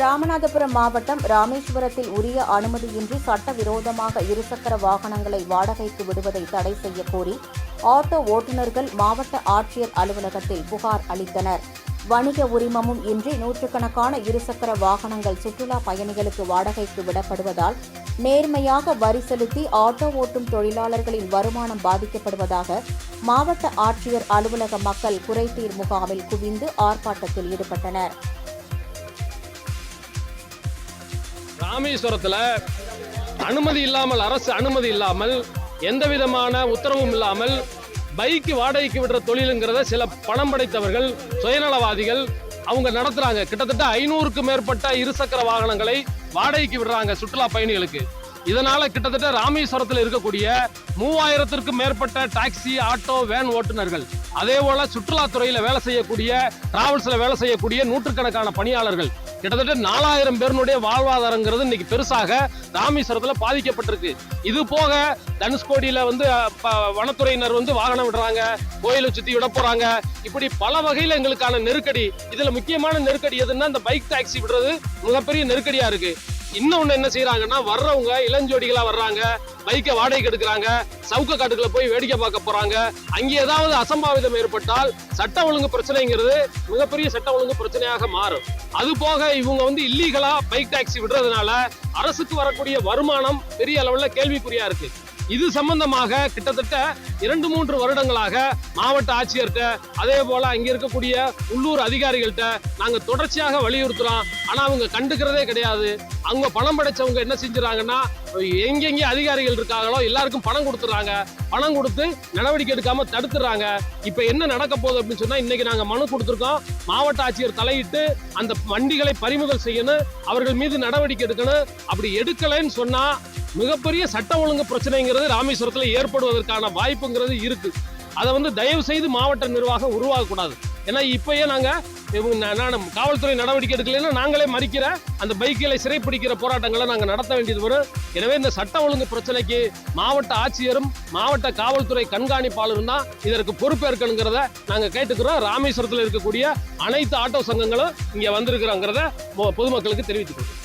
ராமநாதபுரம் மாவட்டம் ராமேஸ்வரத்தில் உரிய அனுமதியின்றி சட்டவிரோதமாக இருசக்கர வாகனங்களை வாடகைக்கு விடுவதை தடை செய்ய கோரி ஆட்டோ ஓட்டுநர்கள் மாவட்ட ஆட்சியர் அலுவலகத்தில் புகார் அளித்தனர். வணிக உரிமமும் இன்றி நூற்றுக்கணக்கான இருசக்கர வாகனங்கள் சுற்றுலா பயணிகளுக்கு வாடகைக்கு விடப்படுவதால் நேர்மையாக வரி செலுத்தி ஆட்டோ ஓட்டும் தொழிலாளர்களின் வருமானம் பாதிக்கப்படுவதாக மாவட்ட ஆட்சியர் அலுவலக மக்கள் குறைதீர் முகாமில் குவிந்து ஆர்ப்பாட்டத்தில் ஈடுபட்டனர். ராமேஸ்வரத்தில் அனுமதி இல்லாமல், அரசு அனுமதி இல்லாமல், எந்த விதமான உத்தரவும் இல்லாமல் பைக்கு வாடகைக்கு விடுற தொழிலுங்கிறத சில பணம் படைத்தவர்கள், சுயநலவாதிகள் அவங்க நடத்துறாங்க. கிட்டத்தட்ட 500க்கும் மேற்பட்ட இருசக்கர வாகனங்களை வாடகைக்கு விடுறாங்க சுற்றுலா பயணிகளுக்கு. இதனால கிட்டத்தட்ட ராமேஸ்வரத்தில் இருக்கக்கூடிய 3000த்திற்கும் மேற்பட்ட டாக்ஸி, ஆட்டோ, வேன் ஓட்டுநர்கள், அதே போல சுற்றுலாத்துறையில வேலை செய்யக்கூடிய, டிராவல்ஸ்ல வேலை செய்யக்கூடிய நூற்றுக்கணக்கான பணியாளர்கள், கிட்டத்தட்ட 4000 பேருடைய வாழ்வாதாரங்கிறது இன்னைக்கு பெருசாக ராமேஸ்வரத்தில் பாதிக்கப்பட்டிருக்கு. இது போக தனுஷ்கோடியில வனத்துறையினர் வாகனம் விடுறாங்க, கோயிலை சுத்தி விட போறாங்க. இப்படி பல வகையில எங்களுக்கான நெருக்கடி. இதுல முக்கியமான நெருக்கடி எதுன்னா இந்த பைக் டாக்ஸி விடுறது மிகப்பெரிய நெருக்கடியா இருக்கு. இன்னொன்னு என்ன செய்யறாங்கன்னா, வர்றவங்க இளஞ்சோடிகளா வர்றாங்க, பைக்கை வாடகைக்கு எடுக்கிறாங்க, சவுக்க காட்டுக்குள்ள போய் வேடிக்கை பார்க்க போறாங்க. அங்கே ஏதாவது அசம்பாவிதம் ஏற்பட்டால் சட்ட ஒழுங்கு பிரச்சனைங்கிறது மிகப்பெரிய சட்ட ஒழுங்கு பிரச்சனையாக மாறும். அது போக இவங்க இல்லீகலா பைக் டாக்ஸி விடுறதுனால அரசுக்கு வரக்கூடிய வருமானம் பெரிய அளவுல கேள்விக்குறியா இருக்கு. இது சம்பந்தமாக கிட்டத்தட்ட 2-3 வருடங்களாக மாவட்ட ஆட்சியர்கிட்ட, அதே போல அங்க இருக்கக்கூடிய உள்ளூர் அதிகாரிகள்கிட்ட நாங்க தொடர்ச்சியாக வலியுறுத்துறோம். ஆனா அவங்க கண்டுக்கிறதே கிடையாது. அவங்க பணம் படைச்சவங்க என்ன செஞ்சுறாங்கன்னா, எங்கெங்கே அதிகாரிகள் இருக்காங்களோ எல்லாருக்கும் பணம் கொடுத்துறாங்க. பணம் கொடுத்து நடவடிக்கை எடுக்காம தடுத்துறாங்க. இப்ப என்ன நடக்க போகுது அப்படின்னு சொன்னா, இன்னைக்கு நாங்க மனு கொடுத்திருக்கோம். மாவட்ட ஆட்சியர் தலையிட்டு அந்த வண்டிகளை பறிமுதல் செய்யணும், அவர்கள் மீது நடவடிக்கை எடுக்கணும். அப்படி எடுக்கலைன்னு சொன்னா மிகப்பெரிய சட்ட ஒழுங்கு பிரச்சனைங்கிறது ராமேஸ்வரத்தில் ஏற்படுவதற்கான வாய்ப்புங்கிறது இருக்கு. அதை தயவு செய்து மாவட்ட நிர்வாகம் உருவாகக்கூடாது. ஏன்னா இப்பயே நாங்க காவல்துறை நடவடிக்கை எடுக்கலைன்னா நாங்களே மறிக்கிற அந்த பைக்குகளை சிறைப்பிடிக்கிற போராட்டங்களை நாங்கள் நடத்த வேண்டியது வரும். எனவே இந்த சட்ட ஒழுங்கு பிரச்சனைக்கு மாவட்ட ஆட்சியரும் மாவட்ட காவல்துறை கண்காணிப்பாளரும் தான் இதற்கு பொறுப்பேற்கணுங்கிறத நாங்கள் கேட்டுக்கிறோம். ராமேஸ்வரத்தில் இருக்கக்கூடிய அனைத்து ஆட்டோ சங்கங்களும் இங்கே வந்திருக்கிறோங்கிறத பொதுமக்களுக்கு தெரிவித்துக்கிறோம்.